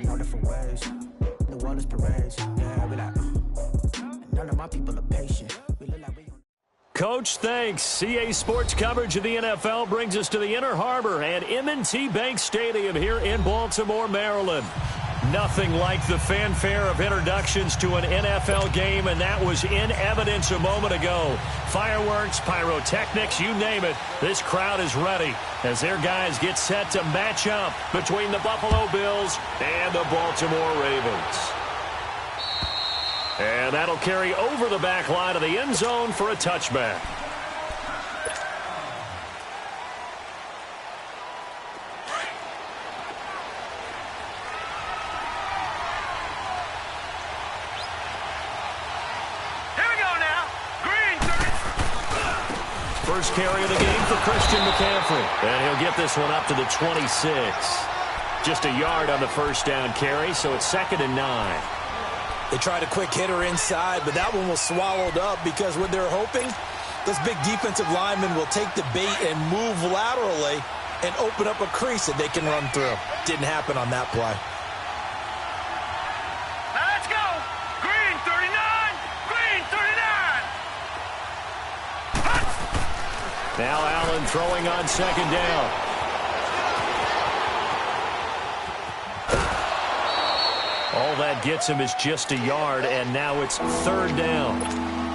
in all different ways. The world is parades, yeah, we like, none of my people are patient. We look like we on. Coach, thanks. CA Sports coverage of the NFL brings us to the Inner Harbor and M&T Bank Stadium here in Baltimore, Maryland. Nothing like the fanfare of introductions to an NFL game, and that was in evidence a moment ago. Fireworks, pyrotechnics, you name it. This crowd is ready as their guys get set to match up between the Buffalo Bills and the Baltimore Ravens. And that'll carry over the back line of the end zone for a touchback. First carry of the game for Christian McCaffrey. And he'll get this one up to the 26. Just a yard on the first down carry, so it's 2nd and 9. They tried a quick hitter inside, but that one was swallowed up because what they're hoping, those big defensive linemen will take the bait and move laterally and open up a crease that they can run through. Didn't happen on that play. Let's go! Green 39! Green 39! Now Allen throwing on 2nd down. All that gets him is just a yard, and now it's 3rd down.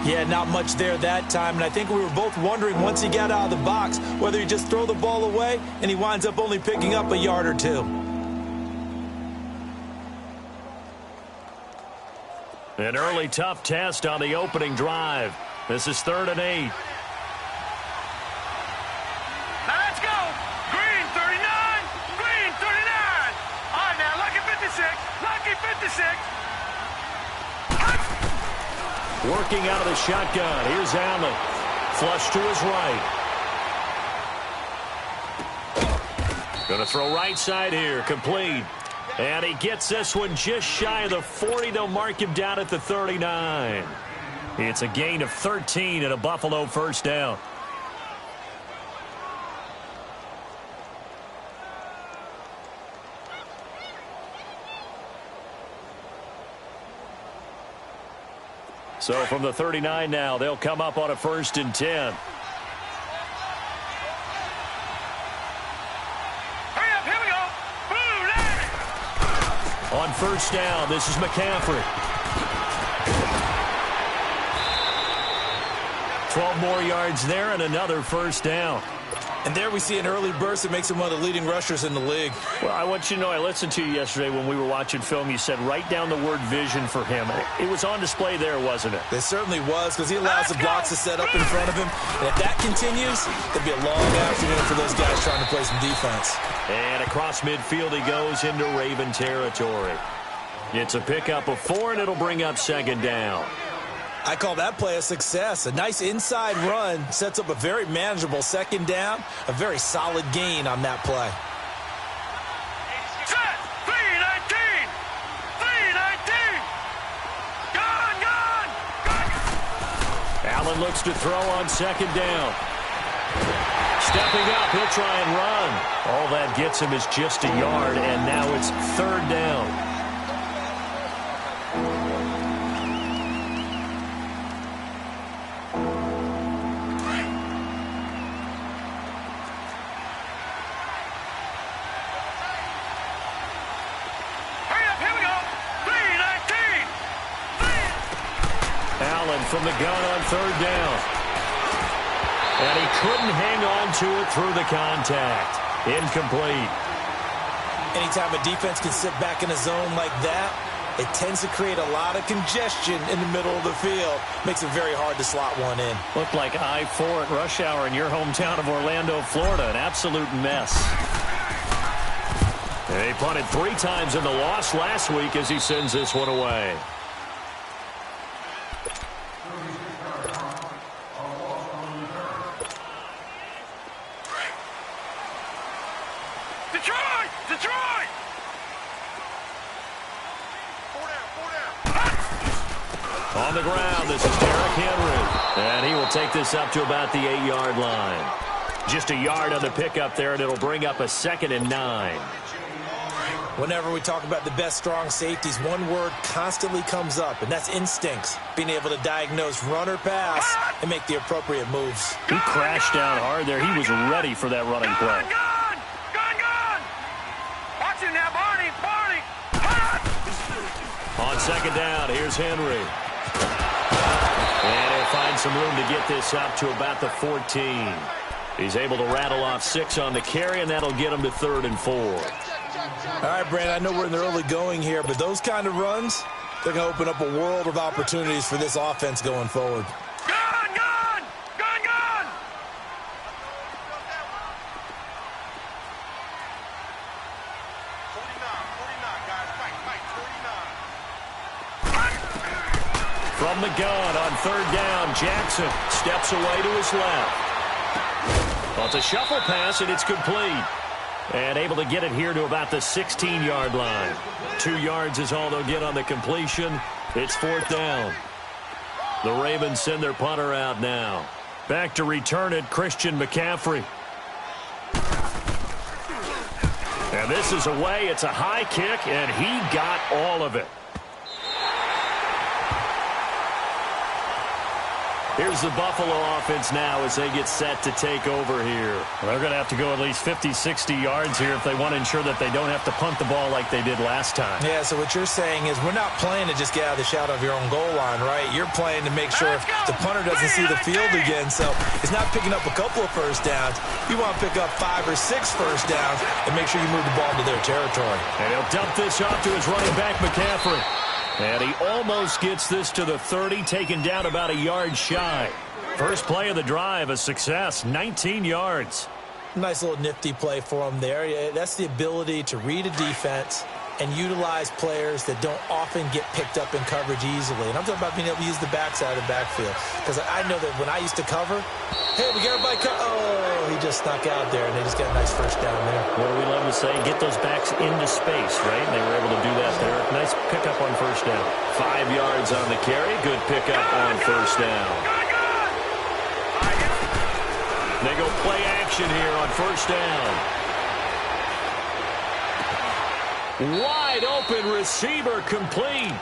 Yeah, not much there that time, and I think we were both wondering once he got out of the box whether he just throw the ball away and he winds up only picking up a yard or two. An early tough test on the opening drive. This is 3rd and 8. Let's go! Green 39! Green 39! All right, now, lucky 56! Lucky 56! Working out of the shotgun. Here's Allen. Flush to his right. Going to throw right side here. Complete. And he gets this one just shy of the 40. They'll mark him down at the 39. It's a gain of 13 and a Buffalo first down. So from the 39 now, they'll come up on a 1st and 10. Hurry up, here we go! Blue, On 1st down, this is McCaffrey. 12 more yards there and another 1st down. And there we see an early burst that makes him one of the leading rushers in the league. Well, I want you to know, I listened to you yesterday when we were watching film. You said write down the word vision for him. It was on display there, wasn't it? It certainly was, because he allows the blocks to set up in front of him. And if that continues, it'll be a long afternoon for those guys trying to play some defense. And across midfield he goes into Raven territory. It's a pickup of 4, and it'll bring up 2nd down. I call that play a success. A nice inside run sets up a very manageable 2nd down. A very solid gain on that play. Set! 319! 319! Gone! Allen looks to throw on 2nd down. Stepping up, he'll try and run. All that gets him is just a yard, and now it's 3rd down. From the gun on 3rd down. And he couldn't hang on to it through the contact. Incomplete. Anytime a defense can sit back in a zone like that, it tends to create a lot of congestion in the middle of the field. Makes it very hard to slot one in. Looked like I-4 at rush hour in your hometown of Orlando, Florida. An absolute mess. And he punted 3 times in the loss last week as he sends this one away. On the ground, this is Derrick Henry. And he will take this up to about the 8-yard line. Just a yard on the pickup there, and it'll bring up a 2nd and 9. Whenever we talk about the best strong safeties, one word constantly comes up, and that's instincts. Being able to diagnose run or pass and make the appropriate moves. He crashed down hard there. He was ready for that running play. Gun! Watch him now, Barney! On second down, here's Henry. And he'll find some room to get this up to about the 14. He's able to rattle off 6 on the carry, and that'll get him to 3rd and 4. All right, Brandon, I know we're in the early going here, but those kind of runs, they're going to open up a world of opportunities for this offense going forward. Gun! 49, guys. Fight, 49. From the gun on 3rd down, Jackson steps away to his left. Well, it's a shuffle pass, and it's complete. And able to get it here to about the 16-yard line. 2 yards is all they'll get on the completion. It's 4th down. The Ravens send their punter out now. Back to return it, Christian McCaffrey. And this is away. It's a high kick, and he got all of it. Here's the Buffalo offense now as they get set to take over here. They're going to have to go at least 50, 60 yards here if they want to ensure that they don't have to punt the ball like they did last time. Yeah, so what you're saying is we're not playing to just get out of the shadow of your own goal line, right? You're playing to make sure the punter doesn't see the field again. So it's not picking up a couple of first downs. You want to pick up 5 or 6 first downs and make sure you move the ball into their territory. And he'll dump this off to his running back, McCaffrey. And he almost gets this to the 30, taken down about a yard shy. First play of the drive, a success, 19 yards. Nice little nifty play for him there. Yeah, that's the ability to read a defense and utilize players that don't often get picked up in coverage easily. And I'm talking about being able to use the backside of the backfield. Because I know that when I used to cover, hey, we got everybody oh, he just snuck out there, and they just got a nice first down there. What do we love to say? Get those backs into space, right? They were able to do that there. Nice pickup on first down. 5 yards on the carry. Good pickup on first down. They go play action here on first down. Wide open receiver complete.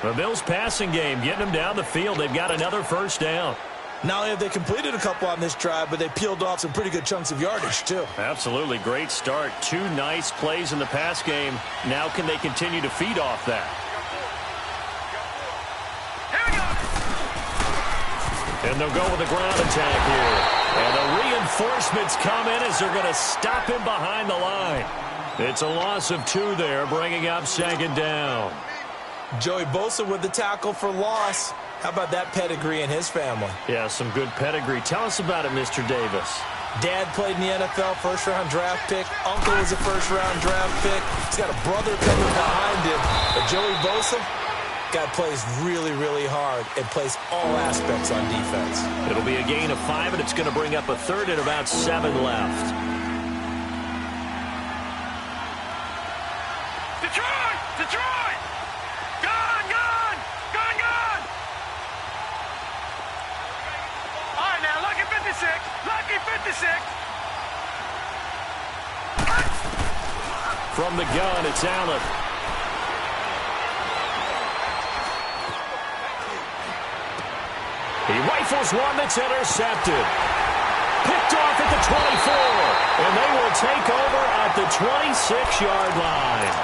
The Bills passing game getting them down the field. They've got another first down. Not only have they completed a couple on this drive, but they peeled off some pretty good chunks of yardage, too. Absolutely. Great start. 2 nice plays in the pass game. Now can they continue to feed off that? And they'll go with a ground attack here. And the reinforcements come in as they're going to stop him behind the line. It's a loss of 2 there, bringing up 2nd down. Joey Bosa with the tackle for loss. How about that pedigree in his family? Yeah, some good pedigree. Tell us about it, Mr. Davis. Dad played in the NFL, first-round draft pick. Uncle was a first-round draft pick. He's got a brother coming behind him. But Joey Bosa, guy plays really, really hard and plays all aspects on defense. It'll be a gain of 5, and it's going to bring up a 3rd and about 7 left. Detroit! Gun! All right, now, lucky 56. From the gun, it's Allen. He rifles one that's intercepted. Picked off at the 24. And they will take over at the 26-yard line.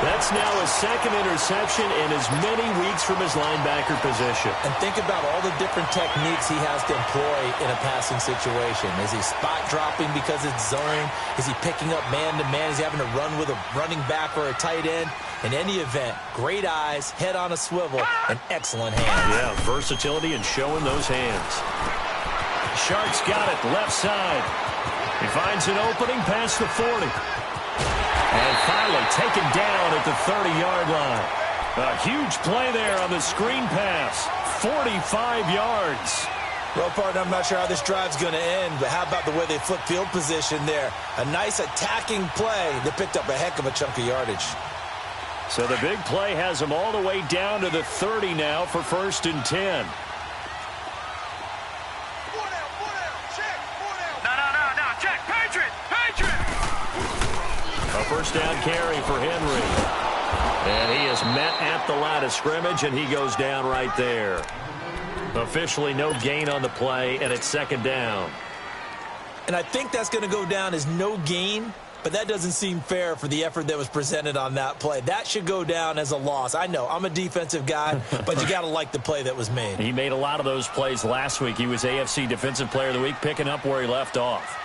That's now his 2nd interception in as many weeks from his linebacker position. And think about all the different techniques he has to employ in a passing situation. Is he spot dropping because it's zone? Is he picking up man-to-man? Is he having to run with a running back or a tight end? In any event, great eyes, head on a swivel, and excellent hands. Yeah, versatility and showing those hands. Sharks got it, left side. He finds an opening past the 40. And finally taken down at the 30-yard line. A huge play there on the screen pass. 45 yards. Well, partner, I'm not sure how this drive's going to end, but how about the way they flip field position there? A nice attacking play that picked up a heck of a chunk of yardage. So the big play has them all the way down to the 30 now for 1st and 10. No, check. Patriot! A 1st first down carry for Henry. And he is met at the line of scrimmage, and he goes down right there. Officially no gain on the play, and it's second down. And I think that's going to go down as no gain, but that doesn't seem fair for the effort that was presented on that play. That should go down as a loss. I know, I'm a defensive guy, but you got to like the play that was made. He made a lot of those plays last week. He was AFC Defensive Player of the Week, picking up where he left off.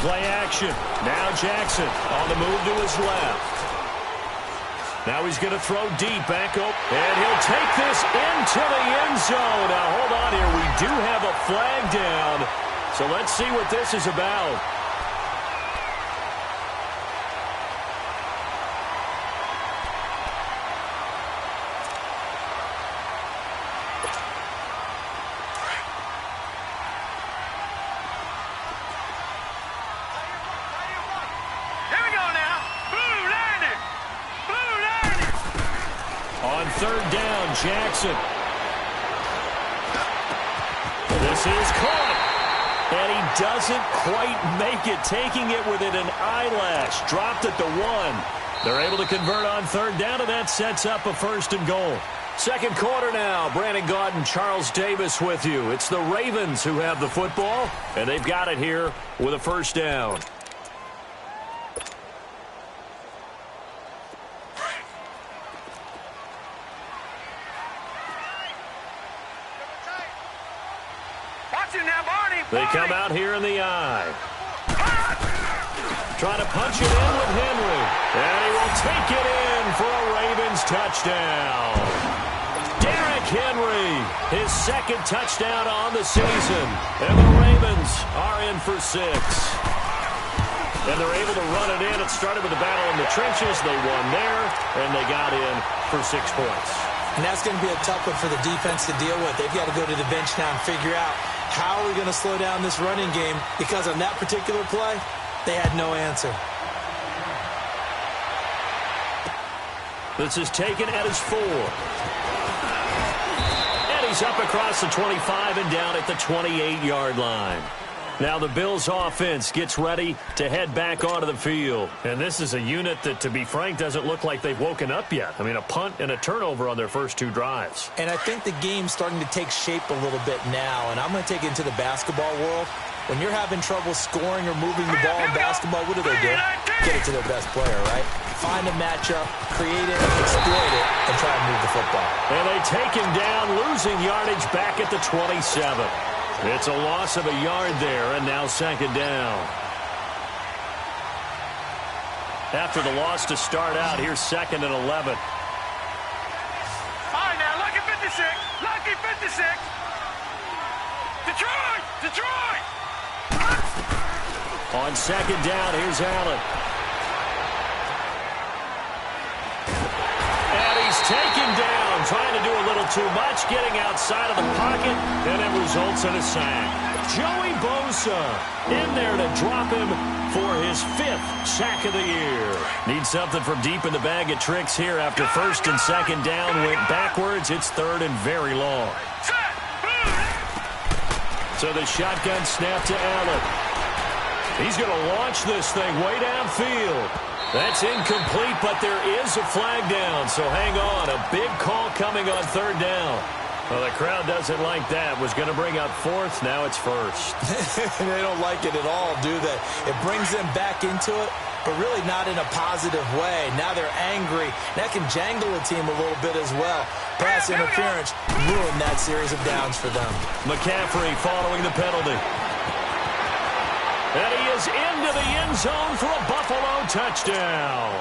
Play action. Now Jackson on the move to his left. Now he's going to throw deep back up, and he'll take this into the end zone. Now hold on here. We do have a flag down, so let's see what this is about. Third down, Jackson. This is caught. And he doesn't quite make it, taking it within an eyelash. Dropped at the 1. They're able to convert on third down, and that sets up a first and goal. Second quarter now. Brandon Gaudin and Charles Davis with you. It's the Ravens who have the football, and they've got it here with a first down. They come out here in the eye. Trying to punch it in with Henry. And he will take it in for a Ravens touchdown. Derrick Henry, his second touchdown on the season. And the Ravens are in for 6. And they're able to run it in. It started with a battle in the trenches. They won there, and they got in for 6 points. And that's going to be a tough one for the defense to deal with. They've got to go to the bench now and figure out how are we going to slow down this running game, because on that particular play, they had no answer. This is taken at his 4. And he's up across the 25 and down at the 28-yard line. Now the Bills offense gets ready to head back onto the field. And this is a unit that, to be frank, doesn't look like they've woken up yet. I mean, a punt and a turnover on their first 2 drives. And I think the game's starting to take shape a little bit now. And I'm going to take it into the basketball world. When you're having trouble scoring or moving the ball in basketball, what do? Get it to their best player, right? Find a matchup, create it, exploit it, and try and move the football. And they take him down, losing yardage back at the 27. It's a loss of a yard there, and now second down. After the loss to start out, here's second and 11. All right, now, lucky 56. Lucky 56. Detroit! Detroit! On second down, here's Allen. And he's taken down, trying to do a little too much, getting outside of the pocket, and it results in a sack. Joey Bosa in there to drop him for his 5th sack of the year. Needs something from deep in the bag of tricks here after first and second down went backwards. It's third and very long. So the shotgun snap to Allen. He's going to launch this thing way downfield. That's incomplete, but there is a flag down, so hang on. A big call coming on third down. Well, the crowd doesn't like that. Was going to bring up 4th. Now it's 1st. They don't like it at all, do they? It brings them back into it, but really not in a positive way. Now they're angry. That can jangle a team a little bit as well. Pass interference ruined that series of downs for them. McCaffrey following the penalty. And he is into the end zone for a Buffalo touchdown.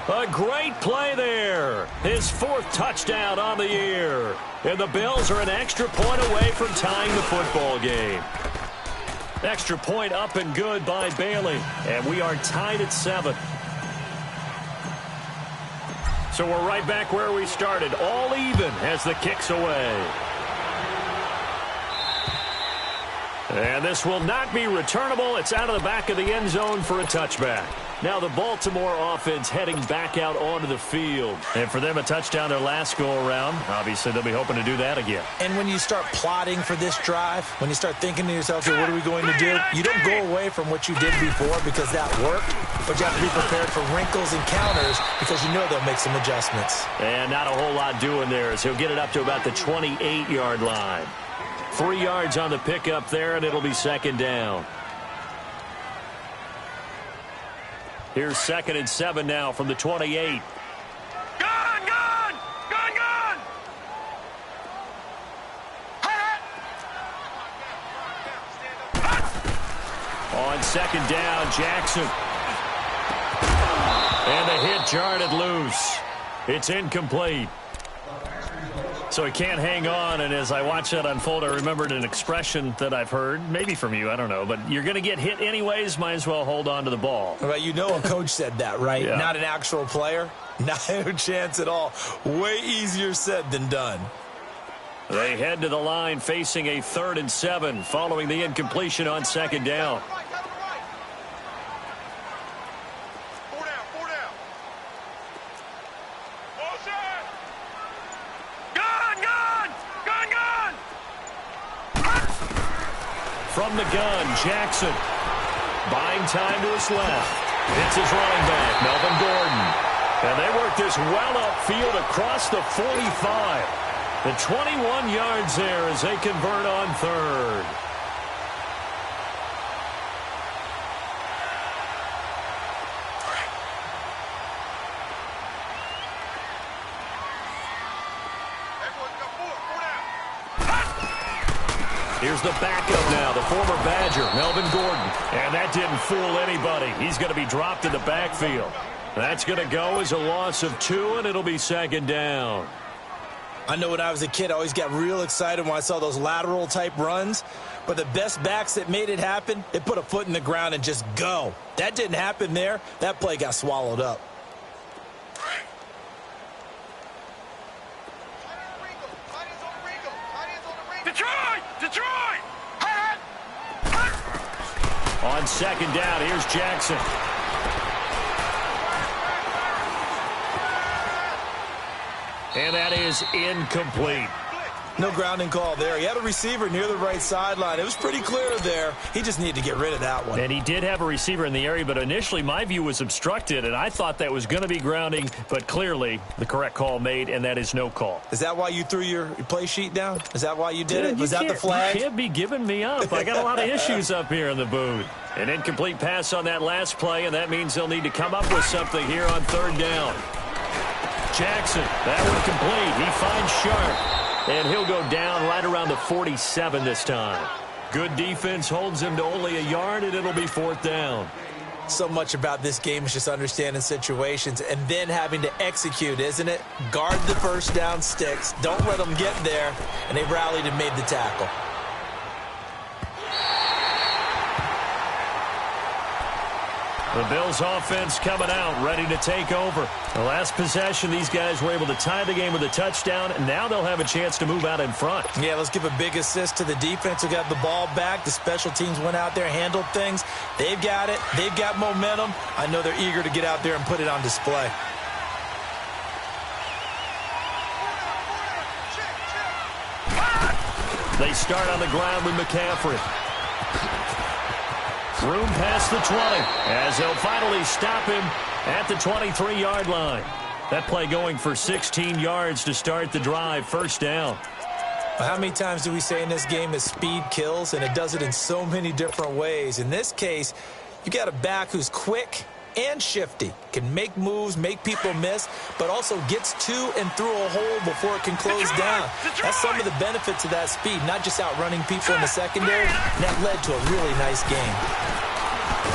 A great play there. His 4th touchdown on the year. And the Bills are an extra point away from tying the football game. Extra point up and good by Bailey. And we are tied at 7. So we're right back where we started. All even as the kick's away. And this will not be returnable. It's out of the back of the end zone for a touchback. Now the Baltimore offense heading back out onto the field. And for them, a touchdown their last go-around. Obviously, they'll be hoping to do that again. And when you start plotting for this drive, when you start thinking to yourself, hey, what are we going to do? You don't go away from what you did before because that worked. But you have to be prepared for wrinkles and counters because you know they'll make some adjustments. And not a whole lot doing there as he'll get it up to about the 28-yard line. 3 yards on the pickup there, and it'll be second down. Here's 2nd and 7 now from the 28. Gun! On 2nd down, Jackson. And the hit jarred loose. It's incomplete. So he can't hang on, and as I watch that unfold, I remembered an expression that I've heard, maybe from you, I don't know, but you're going to get hit anyways, might as well hold on to the ball. Well, you know a coach said that, right? Yeah. Not an actual player. Not a chance at all. Way easier said than done. They head to the line facing a 3rd and 7 following the incompletion on 2nd down. From the gun, Jackson. Buying time to his left. It's his running back, Melvin Gordon. And they work this well upfield across the 45. The 21 yards there as they convert on 3rd. Here's the backup now, the former Badger, Melvin Gordon. And that didn't fool anybody. He's going to be dropped in the backfield. That's going to go as a loss of 2, and it'll be 2nd down. I know when I was a kid, I always got real excited when I saw those lateral-type runs. But the best backs that made it happen, they put a foot in the ground and just go. That didn't happen there. That play got swallowed up. Detroit! On 2nd down, here's Jackson. And that is incomplete. No grounding call there. He had a receiver near the right sideline. It was pretty clear there. He just needed to get rid of that one. And he did have a receiver in the area, but initially my view was obstructed, and I thought that was going to be grounding, but clearly the correct call made, and that is no call. Is that why you threw your play sheet down? Is that why you did it? Was that the flag? You can't be giving me up. I got a lot of issues up here in the booth. An incomplete pass on that last play, and that means they'll need to come up with something here on 3rd down. Jackson, that one complete. He finds Sharp. And he'll go down right around the 47 this time. Good defense holds him to only a yard, and it'll be 4th down. So much about this game is just understanding situations and then having to execute, isn't it? Guard the first down sticks. Don't let them get there. And they rallied and made the tackle. The Bills offense coming out, ready to take over. The last possession, these guys were able to tie the game with a touchdown, and now they'll have a chance to move out in front. Yeah, let's give a big assist to the defense who got the ball back. The special teams went out there, handled things. They've got it. They've got momentum. I know they're eager to get out there and put it on display. They start on the ground with McCaffrey. Room past the 20 as they'll finally stop him at the 23-yard line. That play going for 16 yards to start the drive. 1st down. Well, how many times do we say in this game that speed kills, and it does it in so many different ways? In this case, you got a back who's quick and shifty, can make moves, make people miss, but also gets to and through a hole before it can close down. That's some of the benefits of that speed, not just outrunning people in the secondary, and that led to a really nice game.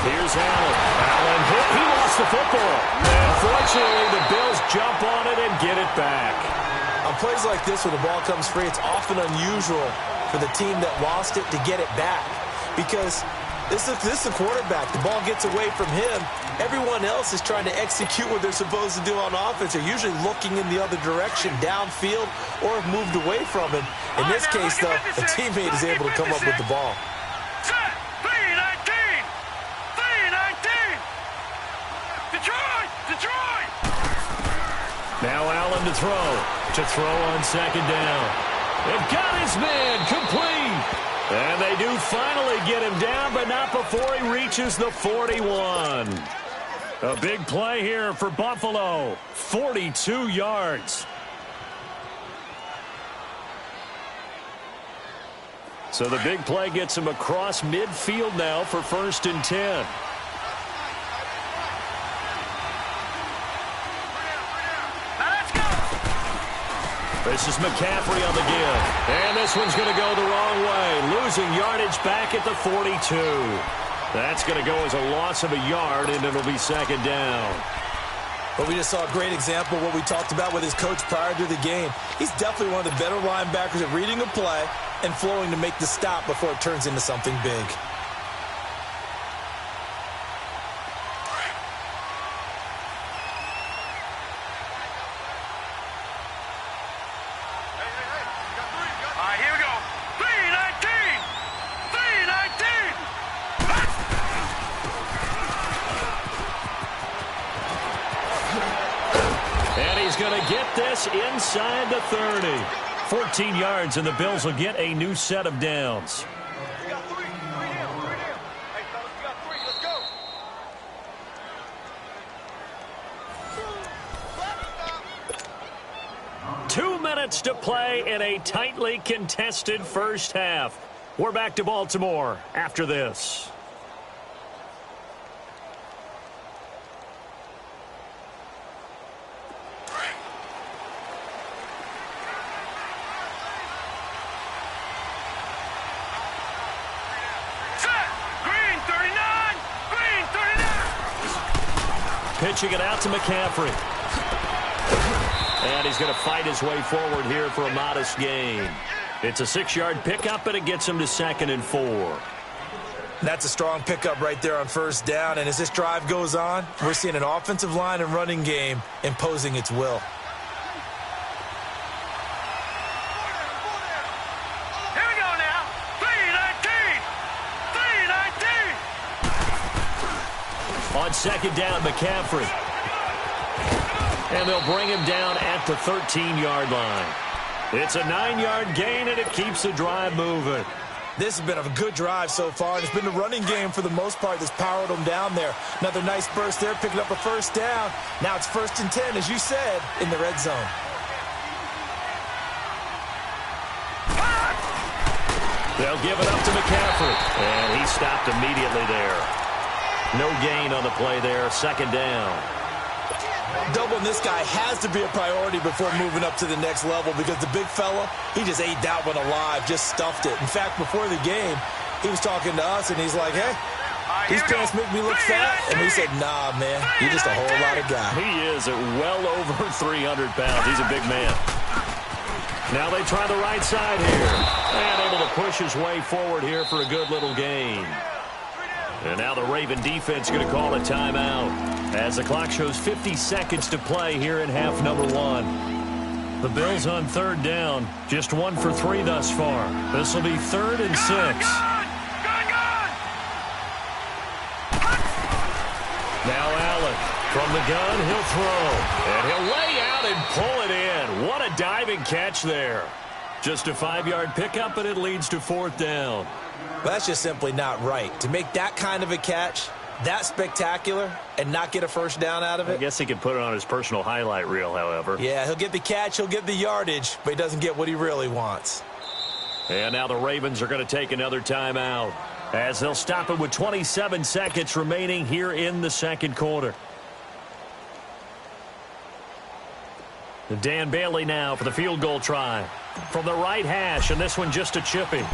Here's Allen. Allen hit. He lost the football. And fortunately, the Bills jump on it and get it back. On plays like this, when the ball comes free, it's often unusual for the team that lost it to get it back because this is a quarterback. The ball gets away from him. Everyone else is trying to execute what they're supposed to do on offense. They're usually looking in the other direction, downfield, or have moved away from him. In this case, though, a teammate is able to come up with the ball. Detroit! Now Allen to throw on second down. They've got his man complete. And they do finally get him down, but not before he reaches the 41. A big play here for Buffalo. 42 yards. So the big play gets him across midfield now for 1st and 10. This is McCaffrey on the give. And this one's going to go the wrong way. Losing yardage back at the 42. That's going to go as a loss of a yard, and it'll be second down. But we just saw a great example of what we talked about with his coach prior to the game. He's definitely one of the better linebackers at reading a play and flowing to make the stop before it turns into something big. Inside the 30. 14 yards, and the Bills will get a new set of downs. We got 3. 3 down. 3 down. Hey, fellas, we got 3. Let's go. 2 minutes to play in a tightly contested first half. We're back to Baltimore after this. Pitching it out to McCaffrey. And he's going to fight his way forward here for a modest gain. It's a 6-yard pickup, and it gets him to 2nd and 4. That's a strong pickup right there on 1st down. And as this drive goes on, we're seeing an offensive line and running game imposing its will. Here we go now. 3-19. 3-19. On 2nd down, McCaffrey. And they'll bring him down at the 13-yard line. It's a 9-yard gain, and it keeps the drive moving. This has been a good drive so far, and it's been the running game for the most part that's powered them down there. Another nice burst there, picking up a 1st down. Now it's 1st and 10, as you said, in the red zone. They'll give it up to McCaffrey, and he stopped immediately there. No gain on the play there, 2nd down. Doubling this guy has to be a priority before moving up to the next level because the big fella, he just ate that one alive, just stuffed it. In fact, before the game, he was talking to us, and he's like, hey, these pants make me look fat. And we said, nah, man, you're just a whole lot of guy. He is at well over 300 pounds. He's a big man. Now they try the right side here. And able to push his way forward here for a good little gain. And now the Raven defense going to call a timeout as the clock shows 50 seconds to play here in half number 1. The Bills on 3rd down, just 1 for 3 thus far. This will be 3rd and 6. Now Allen from the gun, he'll throw. And he'll lay out and pull it in. What a diving catch there. Just a 5-yard pickup, and it leads to 4th down. Well, that's just simply not right. To make that kind of a catch, that spectacular, and not get a 1st down out of it. I guess he could put it on his personal highlight reel, however. Yeah, he'll get the catch, he'll get the yardage, but he doesn't get what he really wants. And now the Ravens are going to take another timeout as they'll stop it with 27 seconds remaining here in the 2nd quarter. Dan Bailey now for the field goal try from the right hash, and this one just a chippy.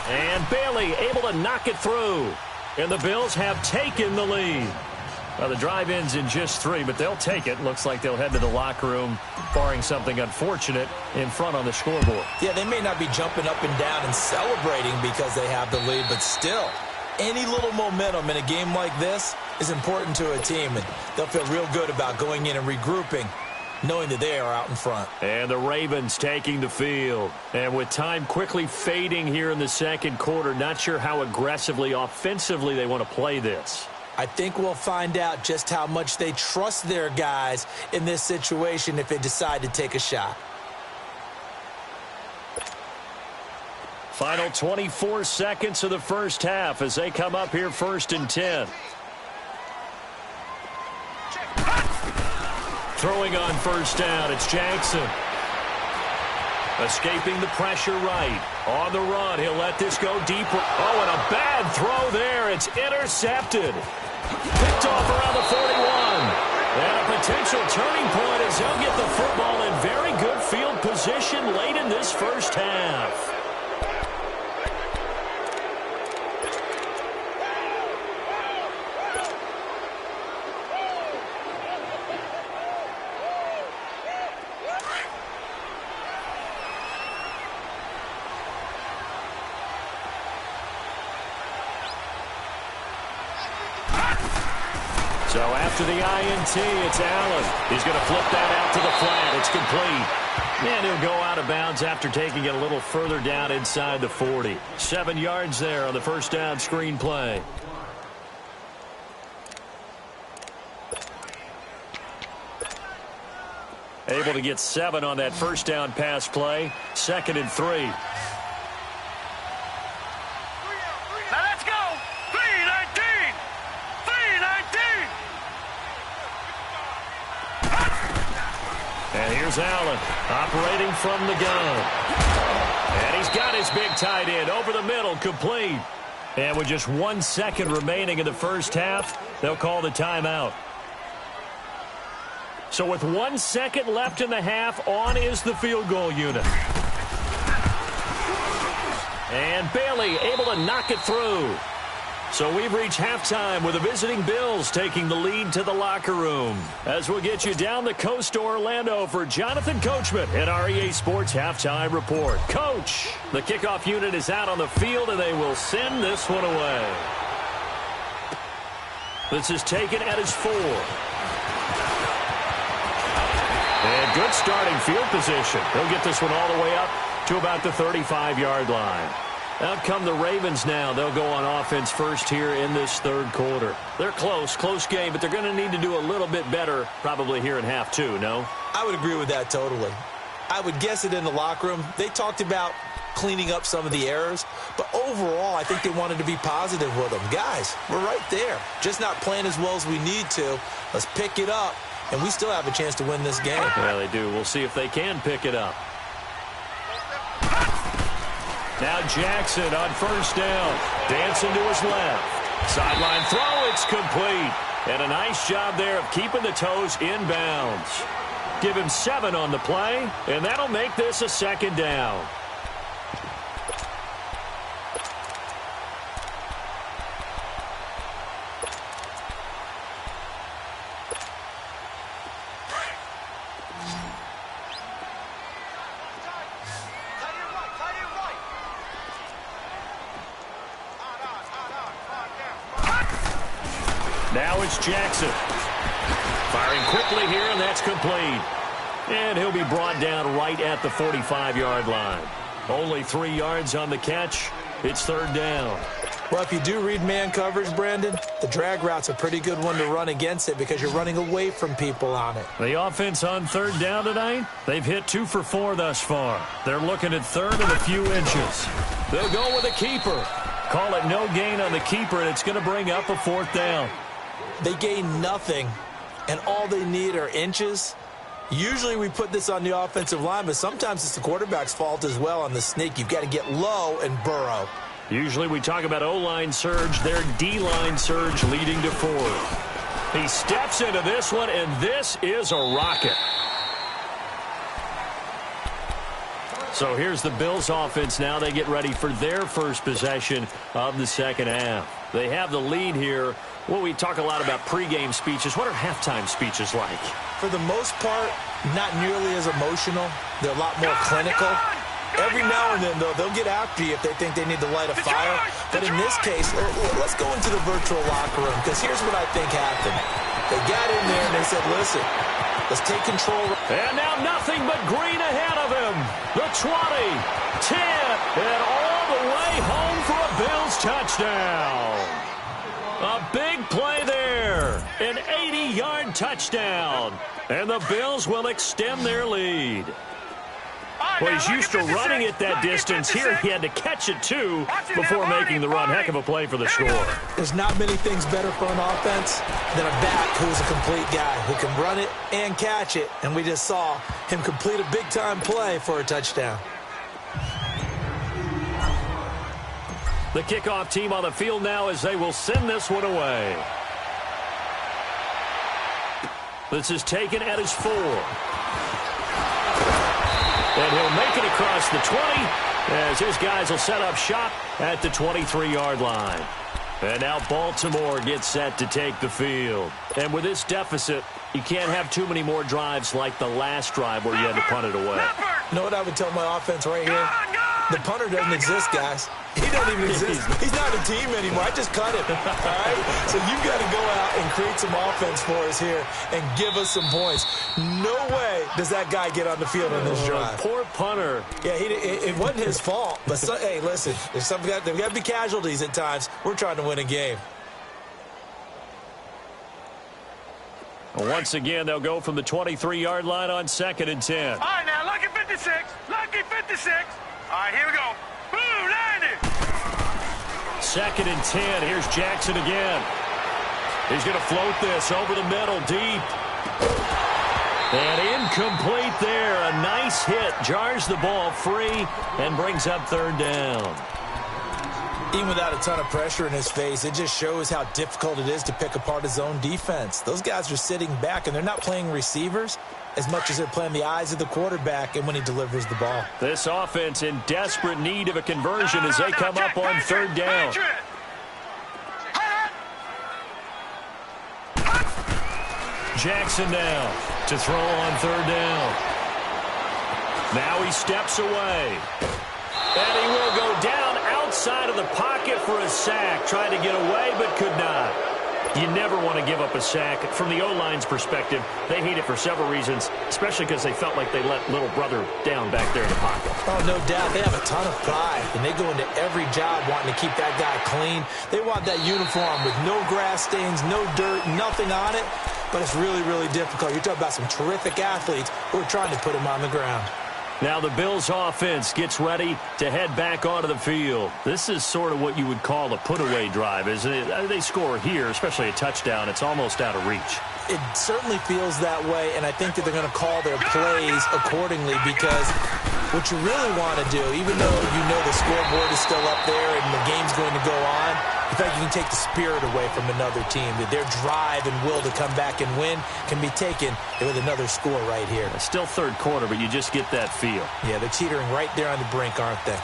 And Bailey able to knock it through. And the Bills have taken the lead. Well, the drive ends in just 3, but they'll take it. Looks like they'll head to the locker room, barring something unfortunate in front on the scoreboard. Yeah, they may not be jumping up and down and celebrating because they have the lead, but still, any little momentum in a game like this is important to a team, and they'll feel real good about going in and regrouping, knowing that they are out in front. And the Ravens taking the field. And with time quickly fading here in the 2nd quarter, not sure how aggressively, offensively they want to play this. I think we'll find out just how much they trust their guys in this situation if they decide to take a shot. Final 24 seconds of the first half as they come up here 1st and 10. Throwing on first down, it's Jackson. Escaping the pressure right. On the run, he'll let this go deep. Oh, and a bad throw there. It's intercepted. Picked off around the 41. And a potential turning point as he'll get the football in very good field position late in this first half. So after the INT, it's Allen. He's going to flip that out to the flat. It's complete. And he'll go out of bounds after taking it a little further down inside the 40. 7 yards there on the first down screen play. Able to get 7 on that first down pass play. 2nd and 3. Here's Allen operating from the gun. And he's got his big tight end over the middle, complete. And with just 1 second remaining in the first half, they'll call the timeout. So with 1 second left in the half, on is the field goal unit. And Bailey able to knock it through. So we've reached halftime with the visiting Bills taking the lead to the locker room. As we'll get you down the coast to Orlando for Jonathan Coachman at our EA Sports Halftime Report. Coach, the kickoff unit is out on the field, and they will send this one away. This is taken at his 4. And good starting field position. He'll get this one all the way up to about the 35-yard line. Out come the Ravens now. They'll go on offense first here in this third quarter. They're close game, but they're going to need to do a little bit better probably here in half 2, no? I would agree with that totally. I would guess it in the locker room. They talked about cleaning up some of the errors, but overall I think they wanted to be positive with them. Guys, we're right there. Just not playing as well as we need to. Let's pick it up, and we still have a chance to win this game. Yeah, they do. We'll see if they can pick it up. Now Jackson on first down. Dancing to his left. Sideline throw, it's complete. And a nice job there of keeping the toes inbounds. Give him 7 on the play, and that'll make this a 2nd down. Now it's Jackson. Firing quickly here, and that's complete. And he'll be brought down right at the 45-yard line. Only 3 yards on the catch. It's 3rd down. Well, if you do read man coverage, Brandon, the drag route's a pretty good one to run against it because you're running away from people on it. The offense on 3rd down tonight, they've hit 2 for 4 thus far. They're looking at 3rd and a few inches. They'll go with a keeper. Call it no gain on the keeper, and it's going to bring up a 4th down. They gain nothing, and all they need are inches. Usually we put this on the offensive line, but sometimes it's the quarterback's fault as well on the sneak. You've got to get low and burrow. Usually we talk about O-line surge, their D-line surge leading to 4. He steps into this one, and this is a rocket. So here's the Bills offense now. They get ready for their first possession of the second half. They have the lead here. Well, we talk a lot about pregame speeches. What are halftime speeches like? For the most part, not nearly as emotional. They're a lot more clinical. Every now and then, though, they'll get after you if they think they need to light a fire. But in this case, let's go into the virtual locker room, because here's what I think happened. They got in there and they said, listen, let's take control. And now nothing but green ahead of him. The 20, 10, and all the way home for a Bills touchdown. A big play 20-yard touchdown. And the Bills will extend their lead. Well, he's used to running it that distance. Here he had to catch it, too, before making the run. Heck of a play for the score. There's not many things better for an offense than a back who's a complete guy who can run it and catch it. And we just saw him complete a big-time play for a touchdown. The kickoff team on the field now as they will send this one away. This is taken at his 4. And he'll make it across the 20 as his guys will set up shop at the 23-yard line. And now Baltimore gets set to take the field. And with this deficit, you can't have too many more drives like the last drive where you had to punt it away. You know what I would tell my offense right here? The punter doesn't exist, guys. He doesn't even exist. He's not a team anymore. I just cut him. All right? So you've got to go out and create some offense for us here and give us some points. No way does that guy get on the field on this drive. Poor punter. Yeah, it wasn't his fault. But, hey, listen, there's got to be casualties at times. We're trying to win a game. Once again, they'll go from the 23-yard line on 2nd and 10. All right, now, lucky 56. Lucky 56. All right, here we go. Boom, landed. 2nd and 10. Here's Jackson again. He's going to float this over the middle, deep. And incomplete there. A nice hit. Jars the ball free and brings up 3rd down. Even without a ton of pressure in his face, it just shows how difficult it is to pick apart his own defense. Those guys are sitting back, and they're not playing receivers as much as they're playing the eyes of the quarterback and when he delivers the ball. This offense in desperate need of a conversion as they come up on 3rd down. Jackson now to throw on 3rd down. Now he steps away. And he will go down outside of the pocket for a sack. Tried to get away, but could not. You never want to give up a sack. From the O-line's perspective, they hate it for several reasons, especially because they felt like they let little brother down back there in the pocket. Oh, no doubt. They have a ton of pride, and they go into every job wanting to keep that guy clean. They want that uniform with no grass stains, no dirt, nothing on it. But it's really, really difficult. You're talking about some terrific athletes who are trying to put him on the ground. Now the Bills offense gets ready to head back onto the field. This is sort of what you would call a put-away drive, isn't it? They score here, especially a touchdown. It's almost out of reach. It certainly feels that way, and I think that they're going to call their plays accordingly because what you really want to do, even though you know the scoreboard is still up there and the game's going to go on, in fact, you can take the spirit away from another team. That their drive and will to come back and win can be taken with another score right here. It's still 3rd quarter, but you just get that feel. Yeah, they're teetering right there on the brink, aren't they?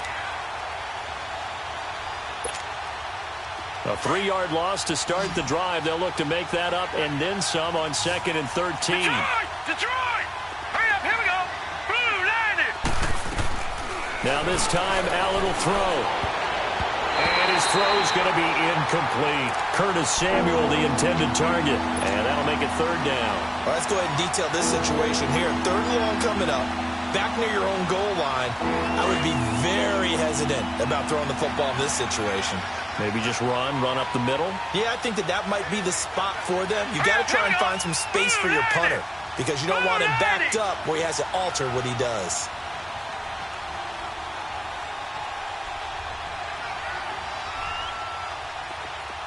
A 3-yard loss to start the drive. They'll look to make that up and then some on 2nd and 13. Detroit! Hurry up, here we go. Boom, landed. Now this time, Allen will throw. And his throw is going to be incomplete. Curtis Samuel, the intended target. And that'll make it 3rd down. Well, let's go ahead and detail this situation here. 3rd and long coming up. Back near your own goal line. I would be very hesitant about throwing the football in this situation. Maybe just run up the middle? Yeah, I think that might be the spot for them. You got to try and find some space for your punter because you don't want him backed up where he has to alter what he does.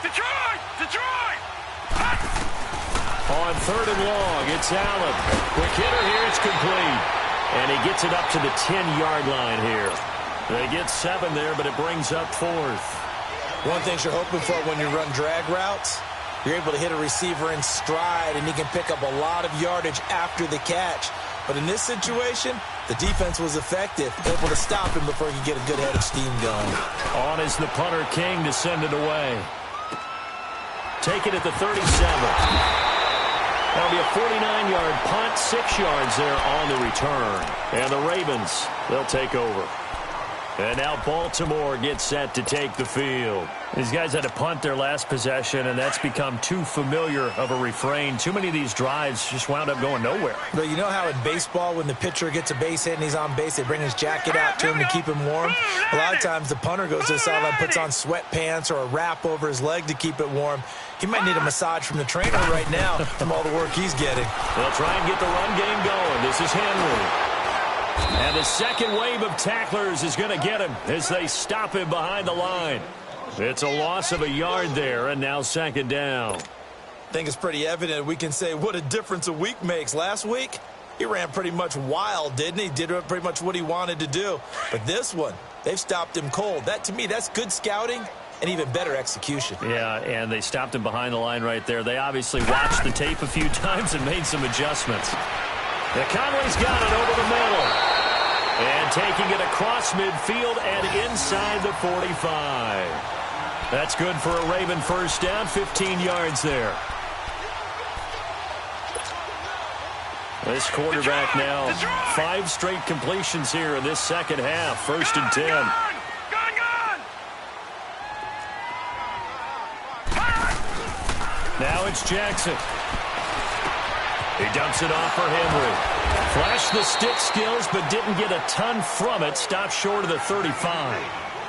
Detroit! On 3rd and long, it's Allen. Quick hitter here, it's complete. And he gets it up to the 10-yard line here. They get 7 there, but it brings up 4th. One thing you're hoping for when you run drag routes, you're able to hit a receiver in stride, and he can pick up a lot of yardage after the catch. But in this situation, the defense was effective, able to stop him before he could get a good head of steam going. On is the punter, King, to send it away. Take it at the 37. That'll be a 49-yard punt, 6 yards there on the return. And the Ravens, they'll take over. And now Baltimore gets set to take the field. These guys had to punt their last possession, and that's become too familiar of a refrain. Too many of these drives just wound up going nowhere. But you know how in baseball, when the pitcher gets a base hit and he's on base, they bring his jacket out to him to keep him warm? A lot of times the punter goes to the sideline, puts on sweatpants or a wrap over his leg to keep it warm. He might need a massage from the trainer right now from all the work he's getting. They'll try and get the run game going. This is Henry. And the second wave of tacklers is going to get him as they stop him behind the line. It's a loss of a yard there, and now second down. I think it's pretty evident. We can say what a difference a week makes. Last week, he ran pretty much wild, didn't he? Did pretty much what he wanted to do. But this one, they've stopped him cold. That, to me, that's good scouting and even better execution. Yeah, and they stopped him behind the line right there. They obviously watched the tape a few times and made some adjustments. Now Conley's got it over the middle. And taking it across midfield and inside the 45. That's good for a Raven first down, 15 yards there. This quarterback now, 5 straight completions here in this second half, first and 10. Now it's Jackson. He dumps it off for Henry. Flashed the stick skills, but didn't get a ton from it. Stopped short of the 35.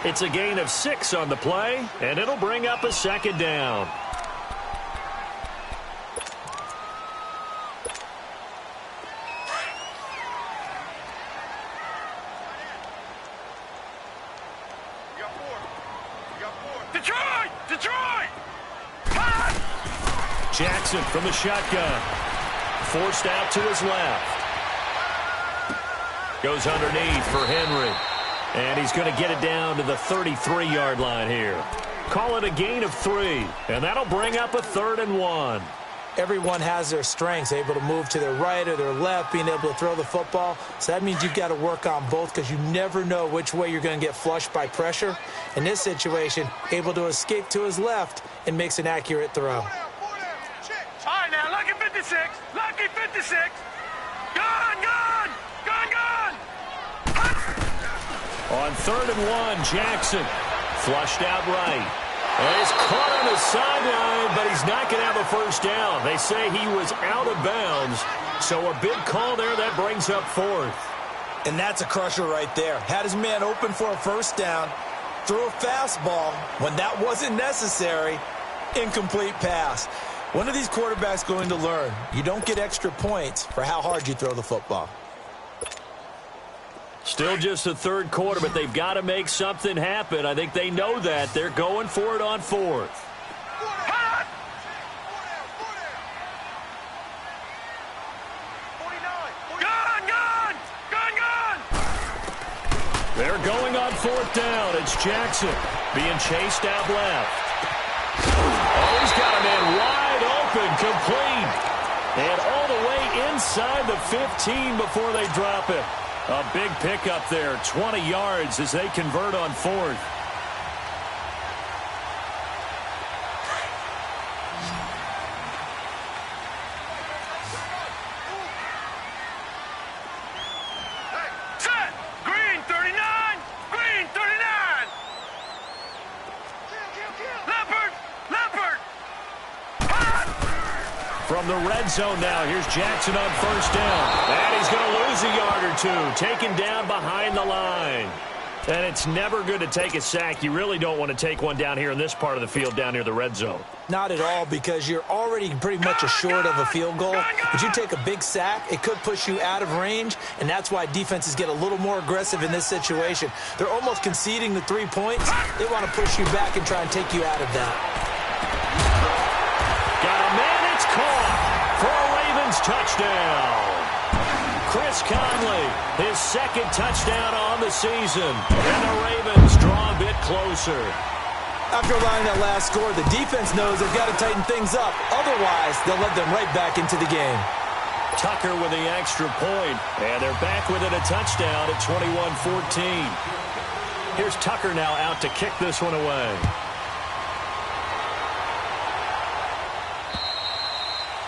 It's a gain of 6 on the play, and it'll bring up a second down. Detroit! Jackson from the shotgun. Forced out to his left. Goes underneath for Henry. And he's going to get it down to the 33-yard line here. Call it a gain of 3. And that'll bring up a 3rd and 1. Everyone has their strengths, able to move to their right or their left, being able to throw the football. So that means you've got to work on both because you never know which way you're going to get flushed by pressure. In this situation, able to escape to his left and makes an accurate throw. All right, now, lucky 56. Lucky 56. Gone! On 3rd and 1, Jackson flushed out right. And he's caught on the sideline, but he's not going to have a first down. They say he was out of bounds, so a big call there that brings up 4th. And that's a crusher right there. Had his man open for a first down, threw a fastball when that wasn't necessary, incomplete pass. When are these quarterbacks going to learn? You don't get extra points for how hard you throw the football. Still just the 3rd quarter, but they've got to make something happen. I think they know that. They're going for it on 4th. They're going on 4th down. It's Jackson being chased out left. Oh, he's got a man wide open, complete. And all the way inside the 15 before they drop it. A big pickup there, 20 yards as they convert on 4th. Set! Green 39! Green 39! Leopard! From the red zone now, here's Jackson on first down. And he's going to lose a yard or 2, taken down behind the line. And it's never good to take a sack. You really don't want to take one down here in this part of the field down near the red zone. Not at all, because you're already pretty much assured of a field goal. But you take a big sack, it could push you out of range, and that's why defenses get a little more aggressive in this situation. They're almost conceding the 3 points. They want to push you back and try and take you out of that. Got a man, it's caught for a Ravens touchdown. Chris Conley, his 2nd touchdown on the season. And the Ravens draw a bit closer. After allowing that last score, the defense knows they've got to tighten things up. Otherwise, they'll let them right back into the game. Tucker with the extra point. And they're back within a touchdown at 21-14. Here's Tucker now out to kick this one away.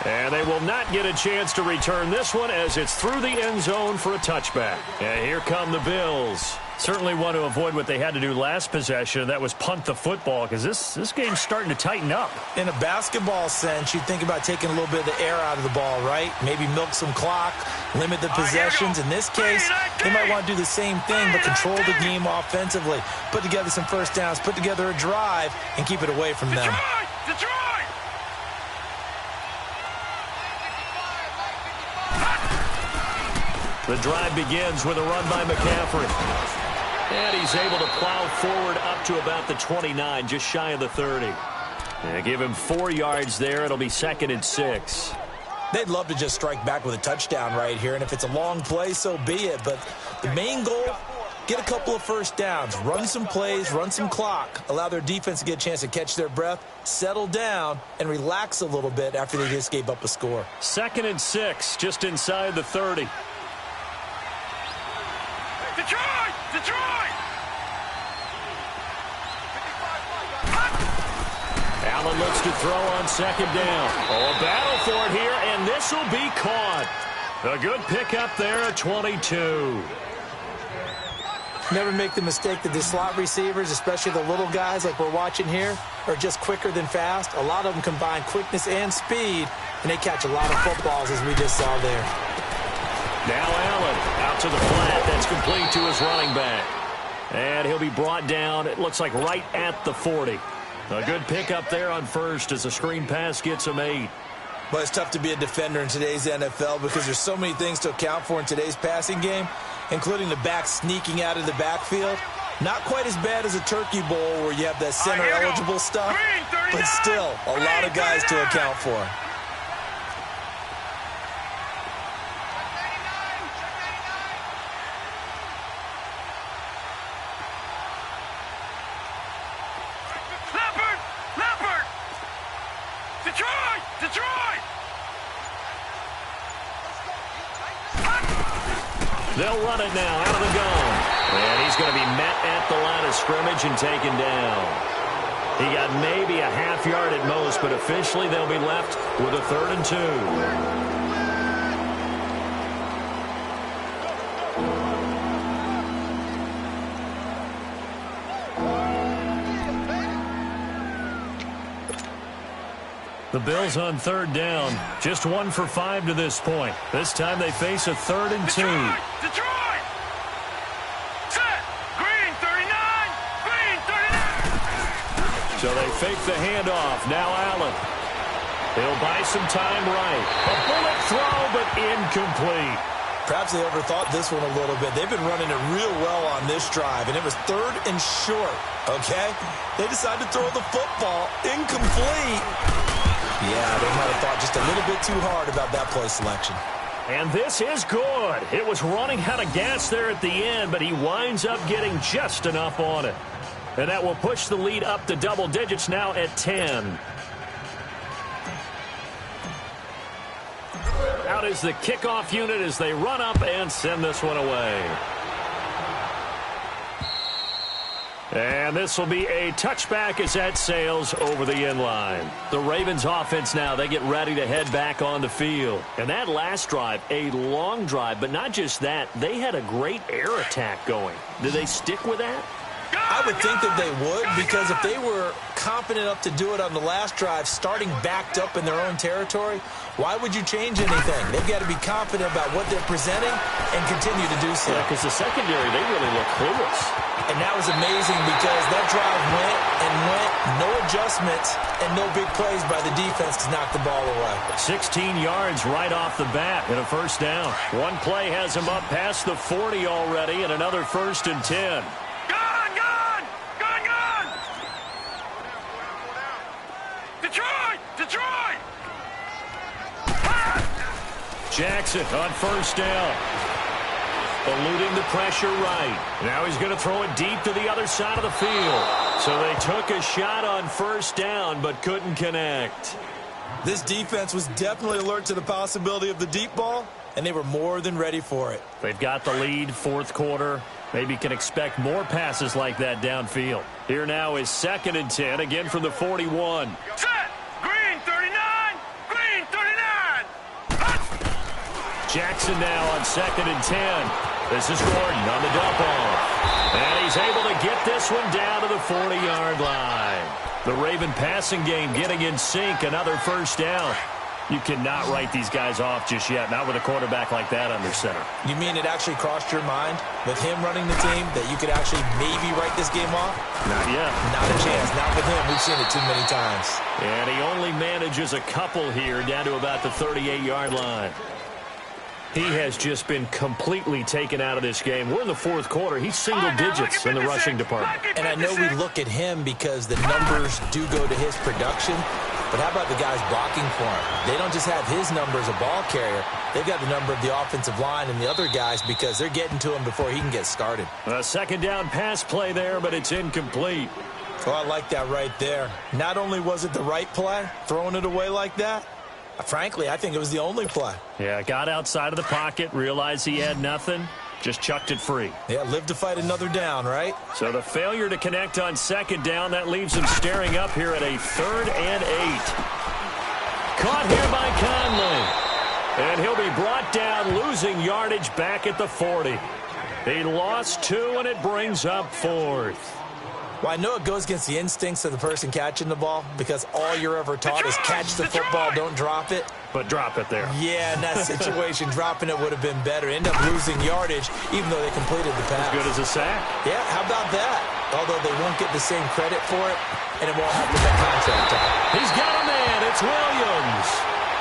And they will not get a chance to return this one as it's through the end zone for a touchback. And here come the Bills. Certainly want to avoid what they had to do last possession. That was punt the football, because this game's starting to tighten up. In a basketball sense, you think about taking a little bit of the air out of the ball, right? Maybe milk some clock, limit the possessions. In this case, they might want to do the same thing, but control the game offensively. Put together some first downs, put together a drive, and keep it away from them. Detroit! The drive begins with a run by McCaffrey. And he's able to plow forward up to about the 29, just shy of the 30. And give him 4 yards there. It'll be 2nd and 6. They'd love to just strike back with a touchdown right here, and if it's a long play, so be it. But the main goal, get a couple of first downs, run some plays, run some clock, allow their defense to get a chance to catch their breath, settle down, and relax a little bit after they just gave up a score. 2nd and 6, just inside the 30. Detroit! Detroit! Allen looks to throw on 2nd down. Oh, a battle for it here, and this will be caught. A good pickup there at 22. Never make the mistake that the slot receivers, especially the little guys like we're watching here, are just quicker than fast. A lot of them combine quickness and speed, and they catch a lot of footballs, as we just saw there. Now Allen out to the flat. That's complete to his running back. And he'll be brought down, it looks like right at the 40. A good pickup there on first as a screen pass gets him 8. But it's tough to be a defender in today's NFL because there's so many things to account for in today's passing game, including the back sneaking out of the backfield. Not quite as bad as a turkey bowl where you have that center-eligible stuff, but still a lot of guys to account for. They'll run it now out of the gun. And he's going to be met at the line of scrimmage and taken down. He got maybe a half yard at most, but officially they'll be left with a 3rd and 2. The Bills on 3rd down. Just 1 for 5 to this point. This time they face a 3rd and 2. Detroit! Set! Green 39! Green 39! So they fake the handoff. Now Allen. He'll buy some time right. A bullet throw, but incomplete. Perhaps they overthought this one a little bit. They've been running it real well on this drive, and it was 3rd and short, okay? They decided to throw the football. Incomplete. Yeah, they might have thought just a little bit too hard about that play selection. And this is good. It was running out of gas there at the end, but he winds up getting just enough on it. And that will push the lead up to double digits now at 10. Out is the kickoff unit as they run up and send this one away. And this will be a touchback as that sails over the end line. The Ravens offense now, they get ready to head back on the field. And that last drive, a long drive, but not just that, they had a great air attack going. Did they stick with that? I would think that they would, because if they were confident enough to do it on the last drive, starting backed up in their own territory, why would you change anything? They've got to be confident about what they're presenting and continue to do so. Yeah, because the secondary, they really look clueless. And that was amazing because that drive went and went, no adjustments, and no big plays by the defense to knock the ball away. 16 yards right off the bat and a 1st down. One play has him up past the 40 already and another 1st and 10. Detroit! Jackson on 1st down. Eluding the pressure right. Now he's going to throw it deep to the other side of the field. So they took a shot on 1st down but couldn't connect. This defense was definitely alert to the possibility of the deep ball, and they were more than ready for it. They've got the lead, 4th quarter. Maybe can expect more passes like that downfield. Here now is 2nd and 10, again from the 41. Set! Green 39! Green 39! Jackson now on 2nd and 10. This is Gordon on the dump off. And he's able to get this one down to the 40-yard line. The Raven passing game getting in sync. Another first down. You cannot write these guys off just yet, not with a quarterback like that under center. You mean it actually crossed your mind with him running the team that you could actually maybe write this game off? Not yet. Not a chance. Not with him. We've seen it too many times. And he only manages a couple here down to about the 38-yard line. He has just been completely taken out of this game. We're in the fourth quarter. He's single digits in the rushing department. And I know we look at him because the numbers do go to his production. But how about the guys blocking for him? They don't just have his number as a ball carrier. They've got the number of the offensive line and the other guys because they're getting to him before he can get started. A second down pass play there, but it's incomplete. Oh, I like that right there. Not only was it the right play, throwing it away like that, frankly, I think it was the only play. Yeah, got outside of the pocket, realized he had nothing, just chucked it free. Yeah, live to fight another down, right? So the failure to connect on second down, that leaves him staring up here at a 3rd and 8. Caught here by Conley. And he'll be brought down, losing yardage back at the 40. He lost 2, and it brings up 4th. Well, I know it goes against the instincts of the person catching the ball because all you're ever taught is catch the football, don't drop it. But drop it there. Yeah, in that situation, dropping it would have been better. End up losing yardage, even though they completed the pass. As good as a sack. Yeah, how about that? Although they won't get the same credit for it, and it won't have to be contract time. He's got a man. It's Williams.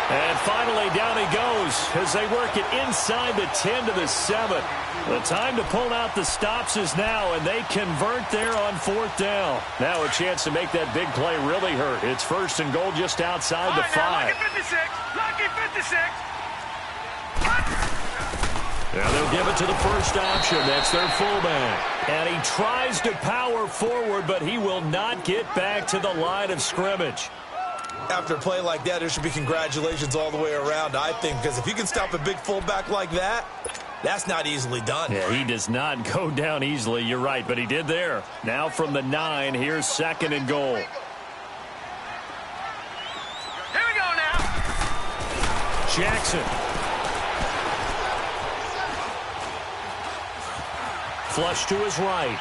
And finally, down he goes as they work it inside the 10 to the 7. The time to pull out the stops is now, and they convert there on 4th down. Now a chance to make that big play really hurt. It's 1st and goal just outside the 5. Lucky 56. Lucky 56. Now they'll give it to the first option. That's their fullback. And he tries to power forward, but he will not get back to the line of scrimmage. After a play like that, there should be congratulations all the way around, I think, because if you can stop a big fullback like that, that's not easily done. Yeah, he does not go down easily. You're right, but he did there. Now from the 9, here's 2nd and goal. Here we go now. Jackson. Flush to his right.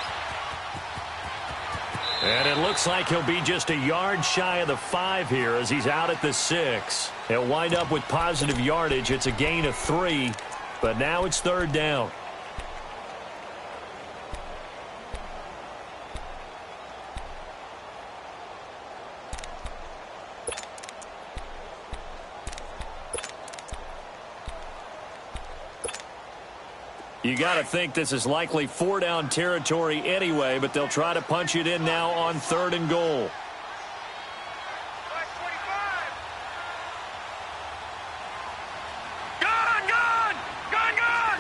And it looks like he'll be just a yard shy of the 5 here as he's out at the 6. He'll wind up with positive yardage. It's a gain of 3, but now it's 3rd down. You got to think this is likely 4-down territory anyway, but they'll try to punch it in now on 3rd and goal. Gone, gone, gone, gone.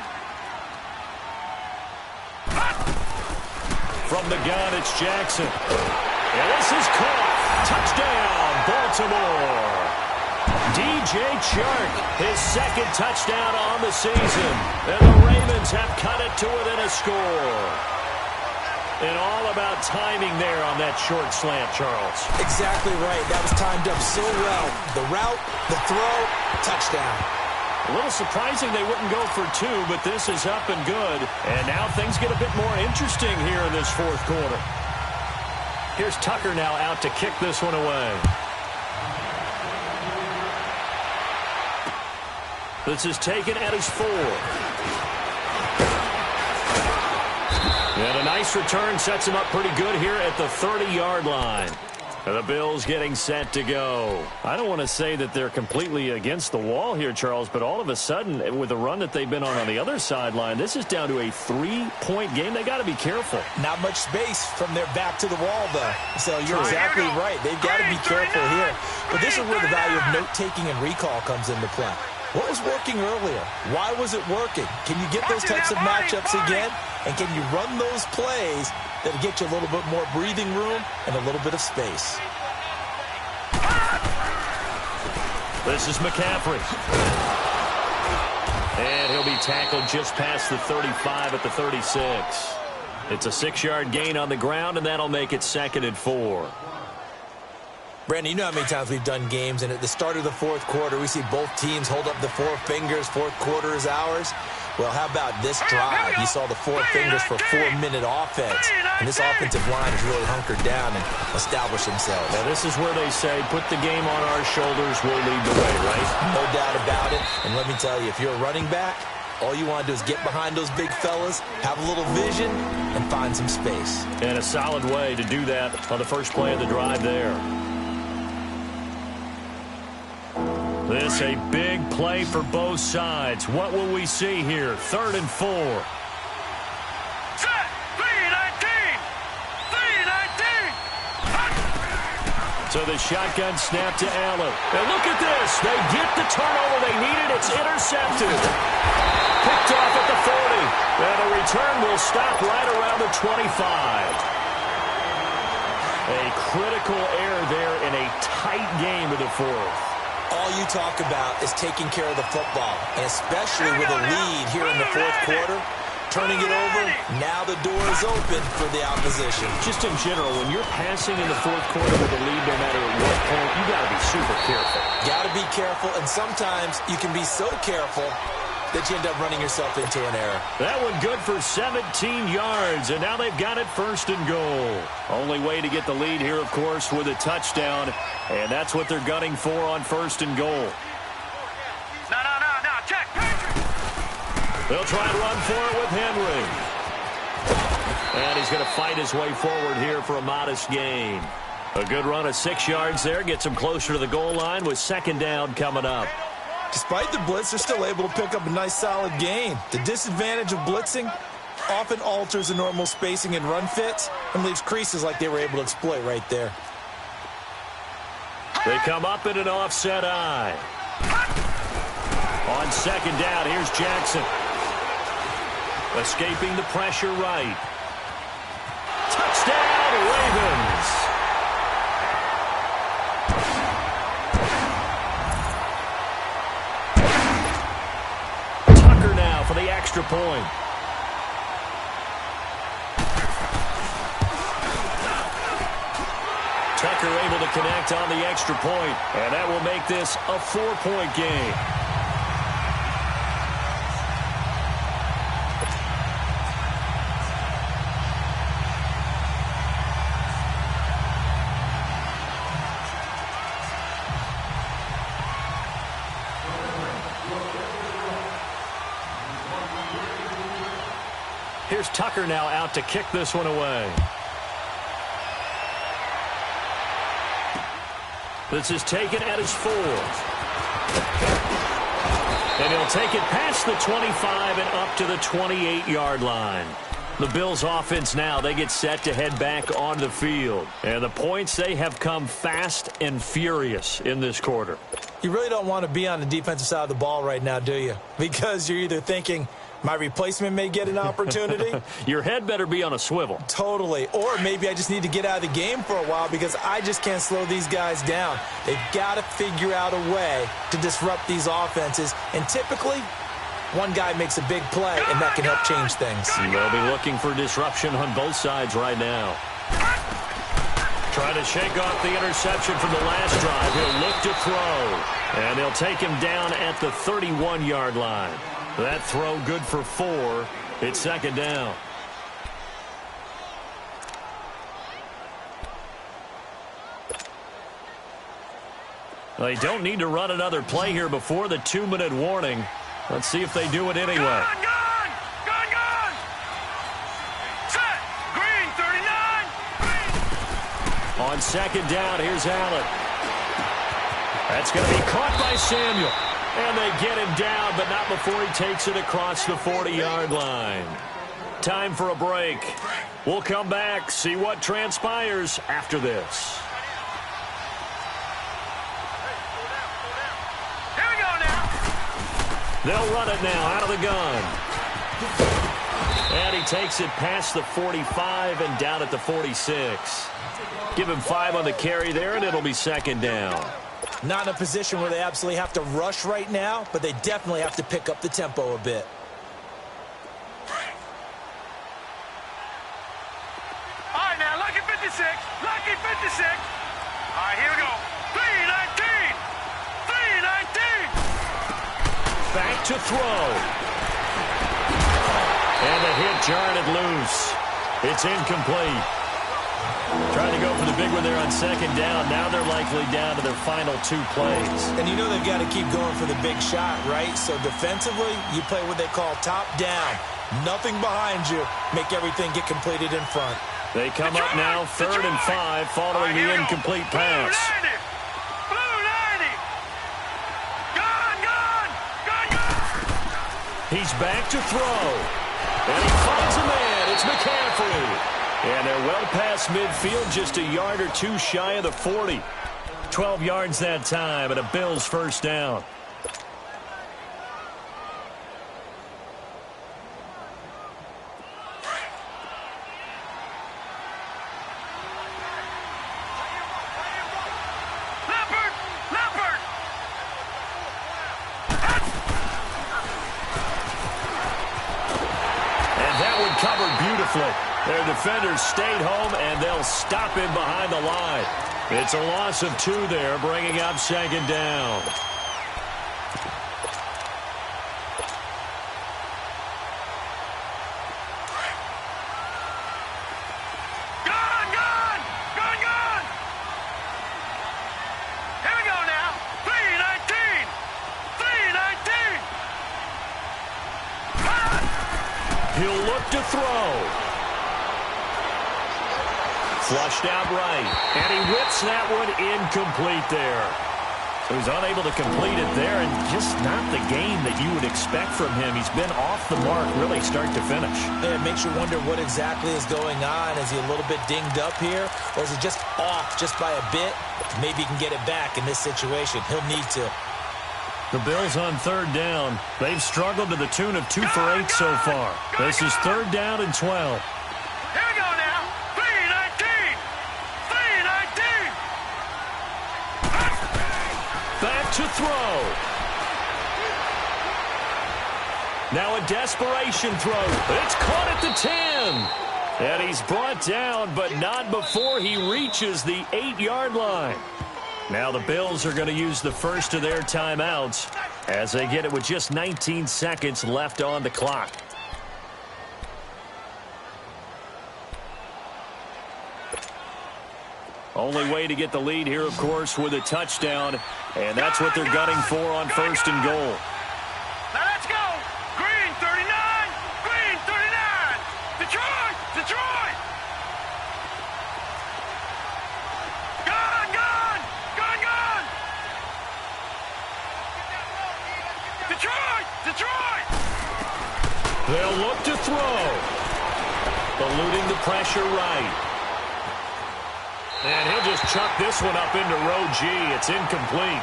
From the gun, it's Jackson. And this is caught. Touchdown, Baltimore. DJ Chark, his 2nd touchdown on the season. And the Ravens have cut it to within a score. And all about timing there on that short slant, Charles. Exactly right. That was timed up so well. The route, the throw, touchdown. A little surprising they wouldn't go for 2, but this is up and good. And now things get a bit more interesting here in this 4th quarter. Here's Tucker now out to kick this one away. This is taken at his 4. And a nice return sets him up pretty good here at the 30-yard line. And the Bills getting set to go. I don't want to say that they're completely against the wall here, Charles, but all of a sudden, with the run that they've been on the other sideline, this is down to a 3-point game. They got to be careful. Not much space from their back to the wall, though. So you're exactly right. They've got to be careful here. But this is where the value of note-taking and recall comes into play. What was working earlier? Why was it working? Can you get those types of matchups again? And can you run those plays that'll get you a little bit more breathing room and a little bit of space? This is McCaffrey. And he'll be tackled just past the 35 at the 36. It's a 6-yard gain on the ground, and that'll make it 2nd and 4. Brandon, you know how many times we've done games, and at the start of the fourth quarter, we see both teams hold up the four fingers, fourth quarter is ours. Well, how about this drive? You saw the four fingers for 4-minute offense, and this offensive line has really hunkered down and established themselves. Now, this is where they say, put the game on our shoulders, we'll lead the way, right? No doubt about it, and let me tell you, if you're a running back, all you want to do is get behind those big fellas, have a little vision, and find some space. And a solid way to do that on the first play of the drive there. This a big play for both sides. What will we see here? 3rd and 4. Set. 3-19. 3-19. So the shotgun snap to Allen. And look at this. They get the turnover they needed. It's intercepted. Picked off at the 40. And the return will stop right around the 25. A critical error there in a tight game of the fourth. All you talk about is taking care of the football, and especially with a lead here in the fourth quarter, turning it over, now the door is open for the opposition. Just in general, when you're passing in the fourth quarter with a lead, no matter at what point, you got to be super careful. Got to be careful, and sometimes you can be so careful that you end up running yourself into an error. That one good for 17 yards, and now they've got it 1st and goal. Only way to get the lead here, of course, with a touchdown, and that's what they're gunning for on 1st and goal. No, check. They'll try and run for it with Henry. And he's going to fight his way forward here for a modest gain. A good run of 6 yards there, gets him closer to the goal line with 2nd down coming up. Despite the blitz, they're still able to pick up a nice, solid gain. The disadvantage of blitzing often alters the normal spacing and run fits and leaves creases like they were able to exploit right there. They come up in an offset eye. On 2nd down, here's Jackson. Escaping the pressure right. Touchdown, Ravens. For the extra point. Tucker able to connect on the extra point, and that will make this a 4-point game. Here's Tucker now out to kick this one away. This is taken at his 4th. And he'll take it past the 25 and up to the 28-yard line. The Bills offense now, they get set to head back on the field. And the points, they have come fast and furious in this quarter. You really don't want to be on the defensive side of the ball right now, do you? Because you're either thinking, my replacement may get an opportunity. Your head better be on a swivel. Totally. Or maybe I just need to get out of the game for a while because I just can't slow these guys down. They've got to figure out a way to disrupt these offenses. And typically, one guy makes a big play, and that can help change things. They'll be looking for disruption on both sides right now. Trying to shake off the interception from the last drive. He'll look to throw. And they'll take him down at the 31-yard line. That throw good for 4. It's 2nd down. They don't need to run another play here before the 2-minute warning. Let's see if they do it anyway. Gun! Set! Green, 39! On 2nd down, here's Allen. That's going to be caught by Samuel. And they get him down, but not before he takes it across the 40-yard line. Time for a break. We'll come back, see what transpires after this. Here we go now. They'll run it now out of the gun. And he takes it past the 45 and down at the 46. Give him 5 on the carry there, and it'll be 2nd down. Not in a position where they absolutely have to rush right now, but they definitely have to pick up the tempo a bit. All right, now, lucky 56. Lucky 56. All right, here we go. to throw. And the hit jarred it loose. It's incomplete. Trying to go for the big one there on second down. Now they're likely down to their final 2 plays. And you know they've got to keep going for the big shot, right? So defensively, you play what they call top down. Nothing behind you. Make everything get completed in front. They come up now 3rd and 5 following the incomplete pass. Blue 90. Gone. He's back to throw. And he finds a man. It's McCaffrey. And they're well past midfield, just a yard or 2 shy of the 40. 12 yards that time, and a Bills first down. Leopard. And that one covered beautifully. Their defenders stayed home, and they'll stop him behind the line. It's a loss of 2 there, bringing up second down. Gone. Here we go now. 319. He'll look to throw. Flushed out right, and he whips that one incomplete there. So he's unable to complete it there, and just not the game that you would expect from him. He's been off the mark really start to finish. Yeah, it makes you wonder what exactly is going on. Is he a little bit dinged up here, or is he just off just by a bit? Maybe he can get it back in this situation. He'll need to. The Bills on 3rd down. They've struggled to the tune of 2 for 8 so far. This is 3rd down and 12. Here we go now. 319. Back to throw. Now a desperation throw. It's caught at the 10. And he's brought down, but not before he reaches the 8-yard line. Now the Bills are going to use the first of their timeouts as they get it with just 19 seconds left on the clock. Only way to get the lead here, of course, with a touchdown, and that's what they're gunning for on 1st and goal. Now let's go. Green 39. Detroit. Gone. Detroit. They'll look to throw. Eluding the pressure right. And he'll just chuck this one up into row G. It's incomplete.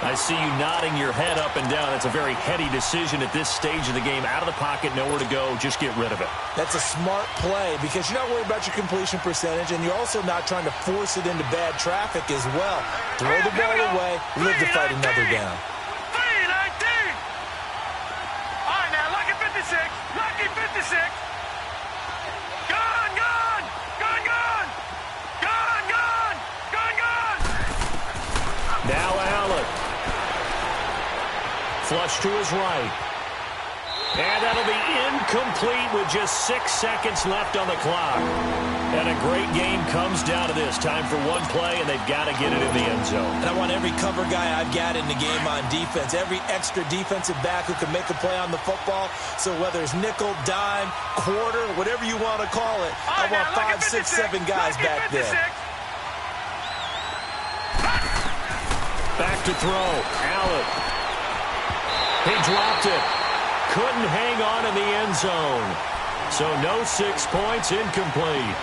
I see you nodding your head up and down. It's a very heady decision at this stage of the game. Out of the pocket, nowhere to go. Just get rid of it. That's a smart play because you're not worried about your completion percentage, and you're also not trying to force it into bad traffic as well. Throw the ball away, live to fight another down. 319. All right, now, lucky 56. Now Allen. Flush to his right. And that'll be incomplete with just 6 seconds left on the clock. And a great game comes down to this. Time for one play, and they've got to get it in the end zone. And I want every cover guy I've got in the game on defense, every extra defensive back who can make a play on the football. So whether it's nickel, dime, quarter, whatever you want to call it, I want 5, 6, 7 guys back there. Back to throw. Allen. He dropped it. Couldn't hang on in the end zone. So no 6 points, incomplete.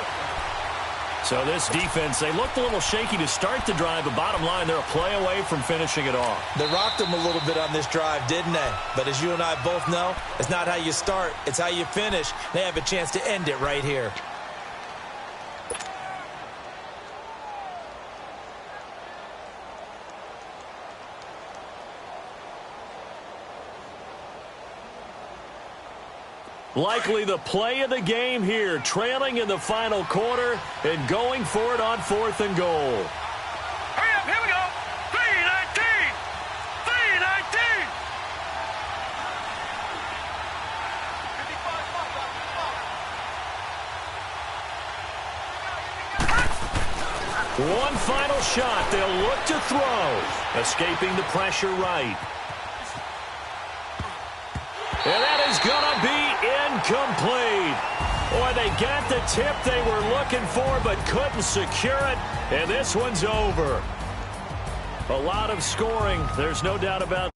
So this defense, they looked a little shaky to start the drive, but bottom line, they're a play away from finishing it off. They rocked them a little bit on this drive, didn't they? But as you and I both know, it's not how you start, it's how you finish. They have a chance to end it right here. Likely the play of the game here, trailing in the final quarter and going for it on 4th and goal. Hurry up, here we go. 319. One final shot. They'll look to throw. Escaping the pressure right. And that is going to be incomplete. Boy, they got the tip they were looking for but couldn't secure it. And this one's over. A lot of scoring. There's no doubt about